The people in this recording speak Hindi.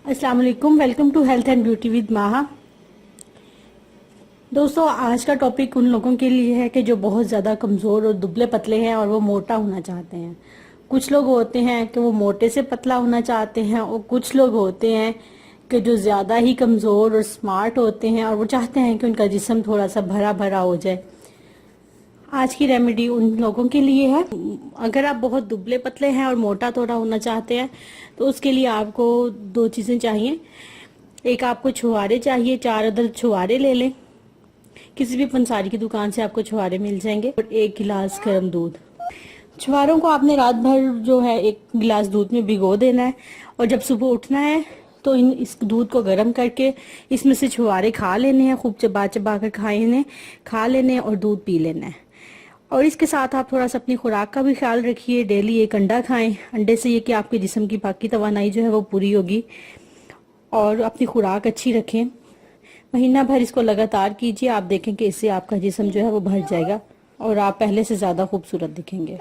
अस्सलाम वालेकुम, welcome to health and beauty with Maha. दोस्तों, आज का टॉपिक उन लोगों के लिए है कि जो बहुत ज़्यादा कमज़ोर और दुबले पतले हैं और वो मोटा होना चाहते हैं। कुछ लोग होते हैं कि वो मोटे से पतला होना चाहते हैं और कुछ लोग होते हैं कि जो ज़्यादा ही कमज़ोर और स्मार्ट होते हैं और वो चाहते हैं कि उनका जिस्म थोड़ा सा भरा भरा हो जाए। आज की रेमेडी उन लोगों के लिए है। अगर आप बहुत दुबले पतले हैं और मोटा थोड़ा होना चाहते हैं तो उसके लिए आपको दो चीज़ें चाहिए। एक आपको छुहारे चाहिए, 4 अदद छुहारे ले लें। किसी भी पंसारी की दुकान से आपको छुहारे मिल जाएंगे। और 1 गिलास गर्म दूध। छुहारों को आपने रात भर जो है 1 गिलास दूध में भिगो देना है और जब सुबह उठना है तो इस दूध को गर्म करके इसमें से छुहारे खा लेने हैं। खूब चबा चबा कर खा लेने हैं और दूध पी लेना है। और इसके साथ आप थोड़ा सा अपनी खुराक का भी ख्याल रखिए। डेली 1 अंडा खाएं। अंडे से ये कि आपके जिस्म की बाकी तवानाई जो है वो पूरी होगी। और अपनी खुराक अच्छी रखें। महीना भर इसको लगातार कीजिए, आप देखें कि इससे आपका जिस्म जो है वो भर जाएगा और आप पहले से ज्यादा खूबसूरत दिखेंगे।